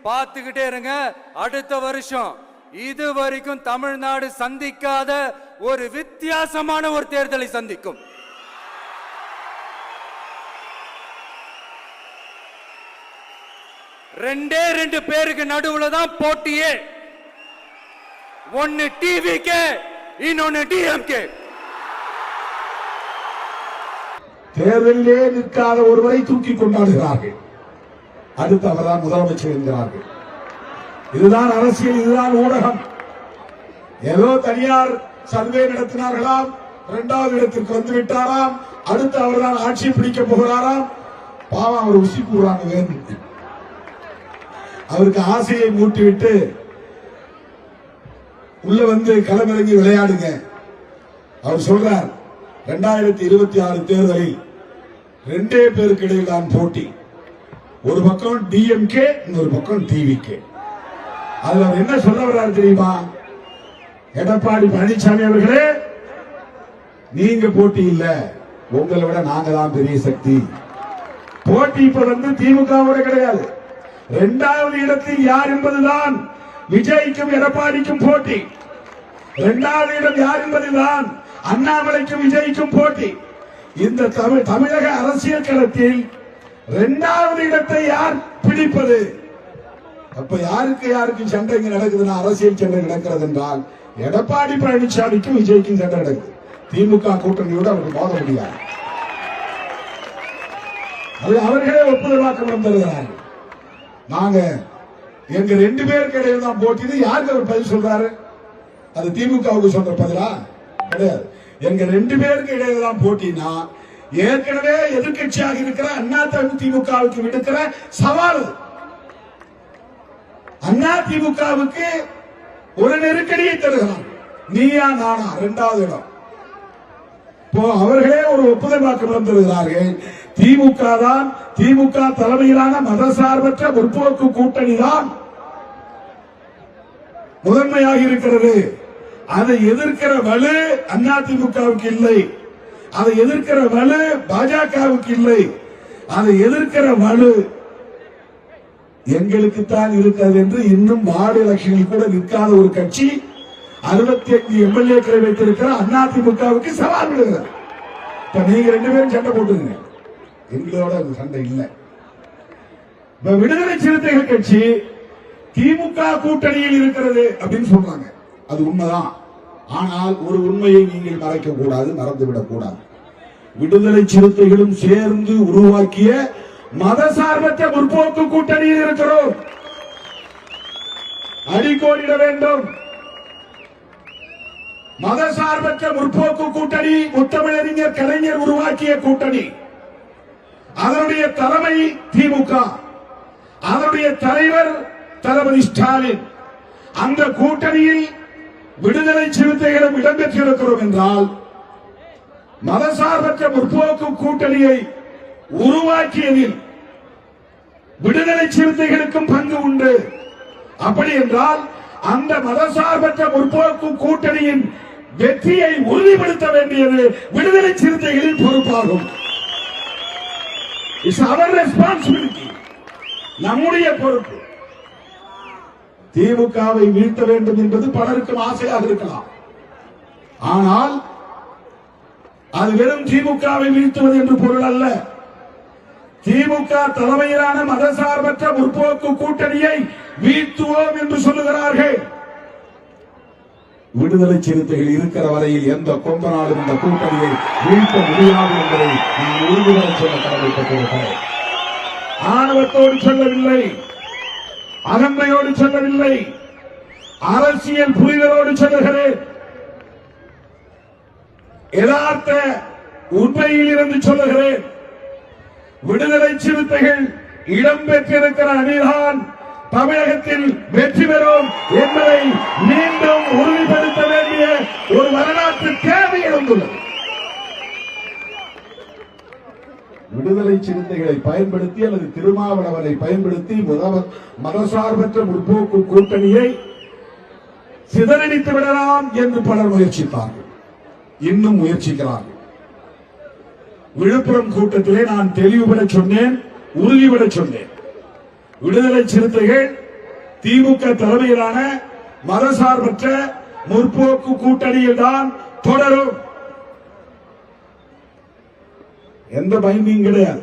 பார்த்துக்கிட்டே இருங்க. அடுத்த வருஷம் இது வரைக்கும் தமிழ்நாடு சந்திக்காத ஒரு வித்தியாசமான ஒரு தேர்தலை சந்திக்கும். ரெண்டே ரெண்டு பேருக்கு நடுவுல தான் போட்டியே. ஒன்னு டிவிகே, இன்னொன்னு டிஎம்கே. தேர்தலிலே நிற்காத ஒருவரை தூக்கி கொண்டாடுகிறார்கள். அடுத்து அவர்தான் முதலமைச்சர் என்கிறார்கள். இதுதான் அரசியல், இதுதான் ஊடகம். ஏதோ தனியார் சர்வே நடத்தினார்களாம், இரண்டாவது இடத்திற்கு வந்துவிட்டாராம், அடுத்து அவர்தான் ஆட்சி பிடிக்க போகிறாராம். பாவம், அவர் உசி கூறாங்க வேண்டும். அவருக்கு ஆசையை மூட்டிவிட்டு உள்ள வந்து களமிறங்கி விளையாடுங்க. அவர் சொல்றார், 2026 தேர்தலில் ரெண்டே பேருக்கு இடையில் தான் போட்டி. ஒரு பக்கம் டிஎம்கே, இன்னொரு பக்கம் டிவிகே. அதுல அவர் என்ன சொல்ல வர்றாரு தெரியுமா? எடப்பாடி பழனிசாமி அவர்களே, நீங்க போட்டி இல்ல, உங்களை விட நாங்க தான் பெரிய சக்தி. போட்டி இப்ப வந்து திமுகவோட கிடையாது. இரண்டாவது இடத்தில் யார் என்பதுதான் விஜய்க்கும் எடப்பாடிக்கும் போட்டி. இரண்டாவது இடம் யார் என்பதுதான் அண்ணாமலைக்கும் விஜய்க்கும் போட்டி. இந்த தமிழக அரசியல் களத்தில் இரண்டாவது இடத்தை யார் பிடிப்பது? அப்ப யாருக்கு சண்டை நடக்குதுன்னா, அரசியல் சண்டை நடக்கிறது என்றால் எடப்பாடி பழனிசாமிக்கும் விஜய்க்கும் சண்டை நடக்குது. திமுக கூட்டணியோடு அவருக்கு மோத முடியாது. அது அவர்களே ஒப்புதல் வாக்கு தருகிறார்கள். நாங்க எங்க ரெண்டு பேருக்கு இடையில தான் போட்டி. யாருக்கு அவர் பதில் சொல்றாரு? அது திமுகவுக்கு சொல்ற பதிலா கிடையாது. எங்க ரெண்டு பேருக்கு இடையில தான் போட்டினா, ஏற்கனவே எதிர்கட்சியாக இருக்கிற அண்ணா திமுகவுக்கு விடுக்கிற சவால். அண்ணா திமுகவுக்கு ஒரு நெருக்கடியை தருகிறான். நீயா நானா இரண்டாவது இடம். அவர்களே ஒரு ஒப்புதல் வாக்கு தருகிறார்கள். திமுக தலைமையிலான மதசார்பற்ற முற்போக்கு கூட்டணி தான் முதன்மையாக இருக்கிறது. அதை எதிர்க்கிற வலு அதிமுகவுக்கு இல்லை, அதை எதிர்க்கிற வலு பாஜகவுக்கு இல்லை, அதை எதிர்க்கிற வலு எங்களுக்குத்தான் இருக்கிறது என்று இன்னும் வார்டு எலெக்ஷனில் கூட நிற்காத ஒரு கட்சி 65 எம்எல்ஏக்களை வைத்திருக்கிற அதிமுகவுக்கு சவால் விடுகிறார். இப்ப நீங்க ரெண்டு பேரும் சண்டை போட்டுங்க, எங்களோட சண்டை இல்லை. விடுதலை சிறுத்தைகள் கட்சி திமுக கூட்டணியில் இருக்கிறது அப்படின்னு சொல்றாங்க. அது உண்மைதான். ஆனால் ஒரு உண்மையை நீங்கள் மறைக்க கூடாது, மறந்துவிடக் கூடாது. விடுதலை சிறுத்தைகளும் சேர்ந்து உருவாக்கிய மதசார்பற்ற முற்போக்கு கூட்டணியில் இருக்கிறோம். அடிக்கோடிட வேண்டும். மதசார்பற்ற முற்போக்கு கூட்டணி முத்தமிழறிஞர் கலைஞர் உருவாக்கிய கூட்டணி. அதனுடைய தலைமை திமுக, அதனுடைய தலைவர் தளபதி ஸ்டாலின். அந்த கூட்டணியில் விடுதலை சிறுத்தைகளும் இடம்பெற்றிருக்கிறோம் என்றால், மதசார்பற்ற முற்போக்கு கூட்டணியை உருவாக்கியதில் விடுதலை சிறுத்தைகளுக்கும் பங்கு உண்டு. அப்படி என்றால் அந்த மதசார்பற்ற முற்போக்கு கூட்டணியின் வெற்றியை உறுதிப்படுத்த வேண்டியது விடுதலை சிறுத்தைகளின் பொறுப்பாகும். இட்ஸ் அவர் ரெஸ்பான்சிபிலிட்டி, நம்முடைய பொறுப்பு. திமுகவை வீழ்த்த வேண்டும் என்பது பலருக்கும் ஆசையாக இருக்கலாம். ஆனால் அது வெறும் திமுகவை வீழ்த்துவது என்று பொருள் அல்ல. திமுக தலைமையிலான மதசார்பற்ற முற்போக்கு கூட்டணியை வீழ்த்துவோம் என்று சொல்லுகிறார்கள். விடுதலை சிறுத்தைகள் இருக்கிற வரையில் எந்த கொம்பனாலும் இந்த கூட்டணியை வீழ்த்த முடியாது என்பதை நான் உறுதிபட சொல்ல கடமைப்பட்டிருக்கிறேன். ஆணவத்தோடு சொல்லவில்லை, அகந்தையோடு சொல்லவில்லை, அரசியல் புரிதலோடு சொல்லுகிறேன். யதார்த்த உண்மையில் இருந்து சொல்லுகிறேன். விடுதலை சிறுத்தைகள் இடம்பெற்றிருக்கிற அணிதான் தமிழகத்தில் வெற்றி பெறும் என்பதை மீண்டும் உறுதிப்படுத்த வேண்டிய ஒரு வரலாற்று தேவை எழுந்துள்ளது. விடுதலை சிறுத்தைகளை பயன்படுத்தி அல்லது திருமாவளவனை பயன்படுத்தி மதசார்பற்ற முற்போக்கு கூட்டணியை சிதறடித்து விடலாம் என்று பலர் முயற்சித்தார்கள், இன்னும் முயற்சிக்கிறார்கள். விழுப்புரம் கூட்டத்திலே நான் தெளிவுபட சொன்னேன், உறுதிபட சொன்னேன். விடுதலை சிறுத்தைகள் திமுக தலைமையிலான மதசார்பற்ற முற்போக்கு கூட்டணியில் தான் தொடரும். எந்த பயமும் கிடையாது.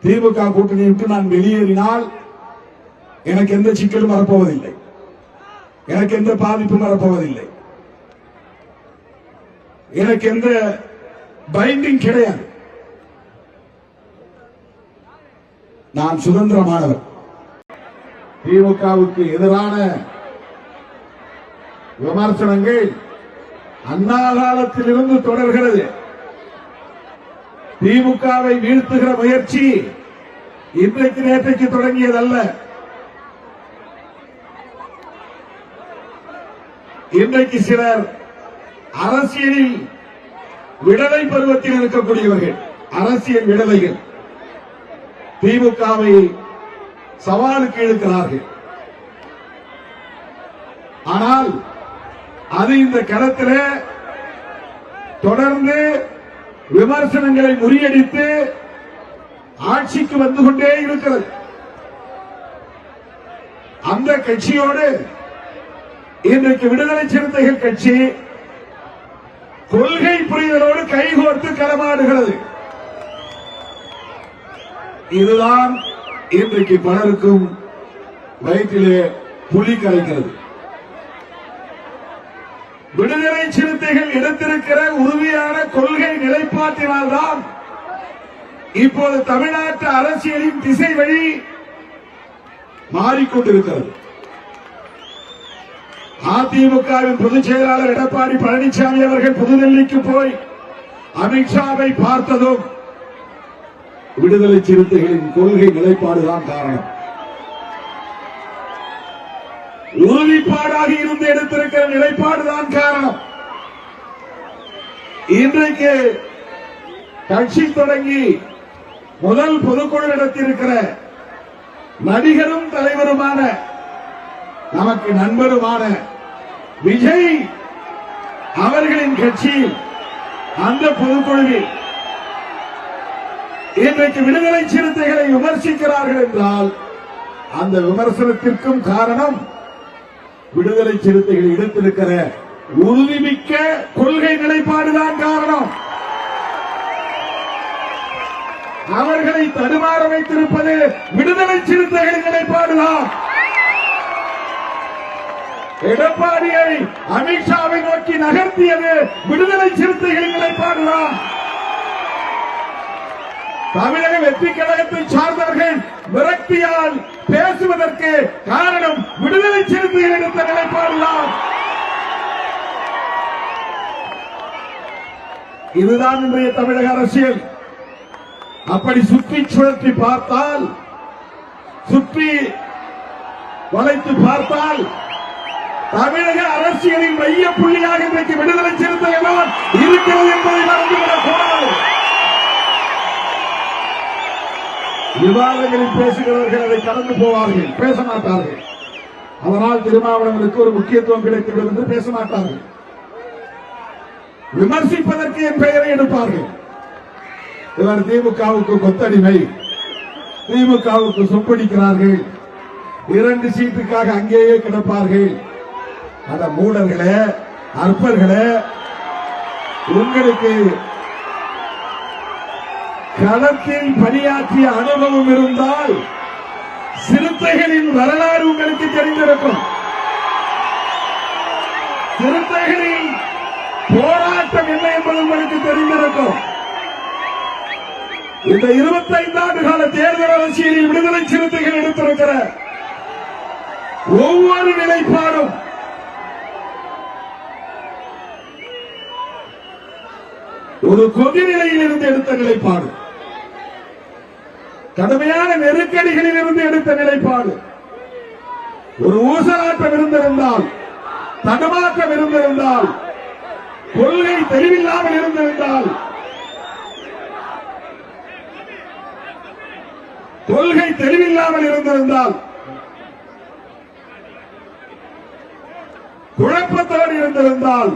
திமுக கூட்டணியை விட்டு நான் வெளியேறினால் எனக்கு எந்த சிக்கலும் வரப்போவதில்லை, எனக்கு எந்த பாதிப்பும் வரப்போவதில்லை, எனக்கு எந்த பைண்டிங் கிடையாது. நான் சுதந்திரமானவர். திமுகவுக்கு எதிரான விமர்சனங்கள் அண்ணா காலத்திலிருந்து தொடர்கிறது. திமுகவை வீழ்த்துகிற முயற்சி இன்றைக்கு நேற்றைக்கு தொடங்கியதல்ல. இன்றைக்கு சிலர் அரசியலில் விடலை பருவத்தில் இருக்கக்கூடியவர்கள், அரசியல் விடலைகள் திமுகவை சவாலுக்கு இழுக்கிறார்கள். ஆனால் அது இந்த களத்தில் தொடர்ந்து விமர்சனங்களை முறியடித்து ஆட்சிக்கு வந்து கொண்டே இருக்கிறது. அந்த கட்சியோடு இன்றைக்கு விடுதலை சிறுத்தைகள் கட்சி கொள்கை புரிதலோடு கைகோர்த்து களமாடுகிறது. இதுதான் இன்றைக்கு பலருக்கும் வயிற்றிலே புலி கலைக்கிறது. விடுதலை சிறுத்தைகள் எடுத்திருக்கிற உறுதியான கொள்கை நிலைப்பாட்டினால்தான் இப்போது தமிழ்நாட்டு அரசியலின் திசை வழி மாறிக்கொண்டிருக்கிறது. அதிமுகவின் பொதுச் செயலாளர் எடப்பாடி பழனிசாமி அவர்கள் புதுடெல்லிக்கு போய் அமித்ஷாவை பார்த்ததும் விடுதலை சிறுத்தைகளின் கொள்கை நிலைப்பாடுதான் காரணம். உறுதிப்பாடாக இருந்து எடுத்திருக்கிற நிலைப்பாடுதான் காரணம். இன்றைக்கு கட்சி தொடங்கி முதல் பொதுக்குழு நடத்தியிருக்கிற நடிகரும் தலைவருமான நமக்கு நண்பருமான விஜய் அவர்களின் கட்சியில் அந்த பொதுக்குழுவில் இன்றைக்கு விடுதலை சிறுத்தைகளை விமர்சிக்கிறார்கள் என்றால் அந்த விமர்சனத்திற்கும் காரணம் விடுதலை சிறுத்தைகள் எடுத்திருக்கிற உறுதிமிக்க கொள்கை நிலைப்பாடுதான் காரணம். அவர்களை தடுமாற வைத்திருப்பது விடுதலை சிறுத்தைகளின் நிலைப்பாடுதான். எடப்பாடியை அமித்ஷாவை நோக்கி நகர்த்தியது விடுதலை சிறுத்தைகளின் நிலைப்பாடுதான். தமிழக வெற்றி கழகத்தை சார்ந்தவர்கள் விரக்தியால் பேசுவதற்கு காரணம் விடுதலை சிறுத்தைகள் எடுத்த நிலைப்பாடுதான். இதுதான் இன்றைய தமிழக அரசியல். அப்படி சுற்றி சுழற்றி பார்த்தால், சுற்றி வளைத்து பார்த்தால் தமிழக அரசியலின் மைய புள்ளியாக இன்றைக்கு விடுதலை சிறுத்தைகள் இருக்கிறது என்பதை மறந்துவிடக் கூடாது. விவாதங்களில் பேசுகிறவர்கள் அதை கடந்து போவார்கள், பேச மாட்டார்கள். அதனால் திருமாவளவனுக்கு ஒரு முக்கியத்துவம் கிடைத்துவிடும் என்று பேச மாட்டார்கள். விமர்சிப்பதற்கு என் பெயரை எடுப்பார்கள். இவர் திமுகவுக்கு கொத்தடிமை, திமுகவுக்கு சொப்படிக்கிறார்கள், 2 சீட்டுக்காக அங்கேயே கிடப்பார்கள். அந்த மூடர்களே, அற்பர்களே, உங்களுக்கு களத்தில் பணியாற்றிய அனுபவம் இருந்தால் சிறுத்தைகளின் வரலாறு உங்களுக்கு தெரிந்திருக்கும். சிறுத்தைகளின் போராட்டம் என்ன என்பது உங்களுக்கு தெரிந்திருக்கும். இந்த 25 ஆண்டு கால தேர்தல் அரசியலில் விடுதலை சிறுத்தைகள் எடுத்திருக்கிற ஒவ்வொரு நிலைப்பாடும் ஒரு கொதிநிலையில் இருந்து எடுத்த நிலைப்பாடு, கடுமையான நெருக்கடிகளில் இருந்து எடுத்த நிலைப்பாடு. ஒரு ஊசலாட்டம் இருந்திருந்தால், தடுமாற்றம் இருந்திருந்தால், கொள்கை தெளிவில்லாமல் இருந்திருந்தால், கொள்கை தெளிவில்லாமல் இருந்திருந்தால், குழப்பத்தோடு இருந்திருந்தால்,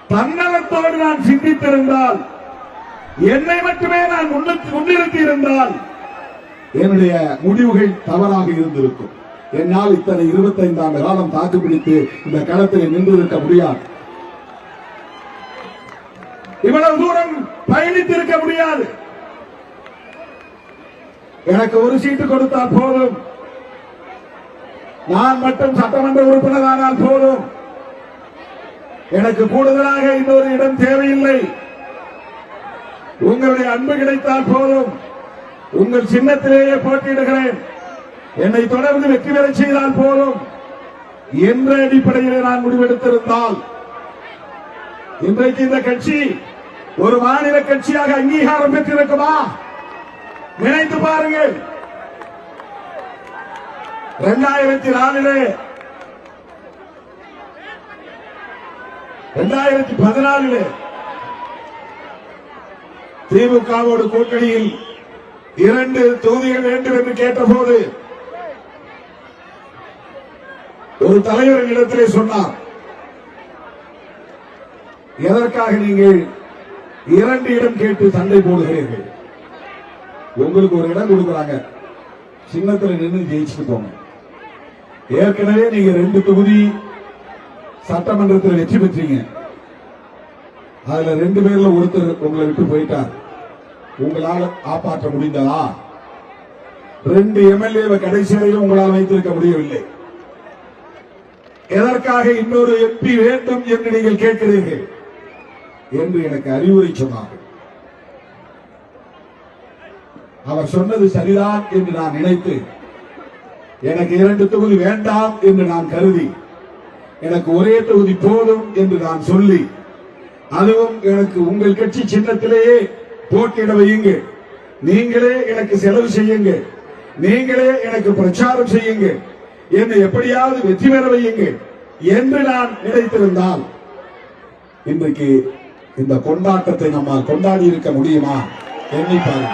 தன்னலத்தோடு நான் சிந்தித்திருந்தால், என்னை மட்டுமே நான் முன்னிறுத்தி இருந்தால் என்னுடைய முடிவுகள் தவறாக இருந்திருக்கும். என்னால் இத்தனை 25 ஆண்டு காலம் தாக்கு பிடித்து இந்த களத்தில் நின்றிருக்க முடியாது. இவ்வளவு தூரம் பயணித்திருக்க முடியாது. எனக்கு ஒரு சீட்டு கொடுத்தால் போதும், நான் மட்டும் சட்டமன்ற உறுப்பினரானால் போதும், எனக்கு கூடுதலாக இன்னொரு இடம் தேவையில்லை, உங்களுடைய அன்பு கிடைத்தால் போதும், உங்கள் சின்னத்திலேயே போட்டியிடுகிறேன், என்னை தொடர்ந்து வெற்றி பெற செய்தால் போதும் என்ற அடிப்படையில் நான் முடிவெடுத்திருந்தால் இன்றைக்கு இந்த கட்சி ஒரு மாநில கட்சியாக அங்கீகாரம் பெற்றிருக்குமா? நினைத்து பாருங்கள். 2014 திமுகவோடு கூட்டணியில் 2 தொகுதிகள் வேண்டும் என்று கேட்டபோது ஒரு தலைவர் இடத்திலே சொன்னார், எதற்காக நீங்கள் 2 இடம் கேட்டு சண்டை போடுகிறீர்கள்? உங்களுக்கு ஒரு இடம் கொடுக்கிறாங்க, சின்னத்தில் நின்று ஜெயிச்சுட்டு போங்க. ஏற்கனவே நீங்க 2 தொகுதி சட்டமன்றத்தில் வெற்றி பெற்றீங்க. அதுல 2 பேர்ல ஒருத்தர் உங்களை விட்டு போயிட்டார். உங்களால் காப்பாற்ற முடிந்ததா? 2 எம்எல்ஏ கடைசி வரையும் உங்களால் வைத்திருக்க முடியவில்லை. எதற்காக இன்னொரு எம்பி வேண்டும் என்று நீங்கள் கேட்கிறீர்கள் என்று எனக்கு அறிவுரை சொன்னார்கள். அவர் சொன்னது சரிதான் என்று நான் நினைத்து, எனக்கு 2 தொகுதி வேண்டாம் என்று நான் கருதி, எனக்கு ஒரே தொகுதி போதும் என்று நான் சொல்லி, அதுவும் எனக்கு உங்கள் கட்சி சின்னத்திலேயே போட்டியிட வையுங்க, நீங்களே எனக்கு செலவு செய்யுங்க, நீங்களே எனக்கு பிரச்சாரம் செய்யுங்க, என்னை எப்படியாவது வெற்றி பெற வையுங்க என்று நான் நினைத்திருந்தால் இன்றைக்கு இந்த கொண்டாட்டத்தை நம்மால் கொண்டாடி இருக்க முடியுமா? எண்ணிப்பாரு.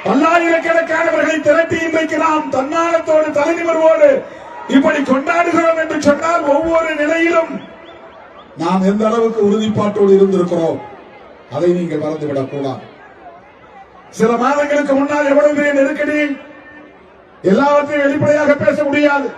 பல்லாயிரக்கணக்கானவர்களை திரட்டி இன்றைக்கு நாம் தன்னாலத்தோடு தலைநிமிர்வோடு இப்படி கொண்டாடுகிறோம் என்று சொன்னால் ஒவ்வொரு நிலையிலும் நாம் எந்த அளவுக்கு உறுதிப்பாட்டோடு இருந்திருக்கிறோம் அதை நீங்கள் மறந்துவிடக் கூடாது. சில மாதங்களுக்கு முன்னால் எவ்வளவு பெரிய நெருக்கடி, எல்லாவற்றையும் வெளிப்படையாக பேச முடியாது.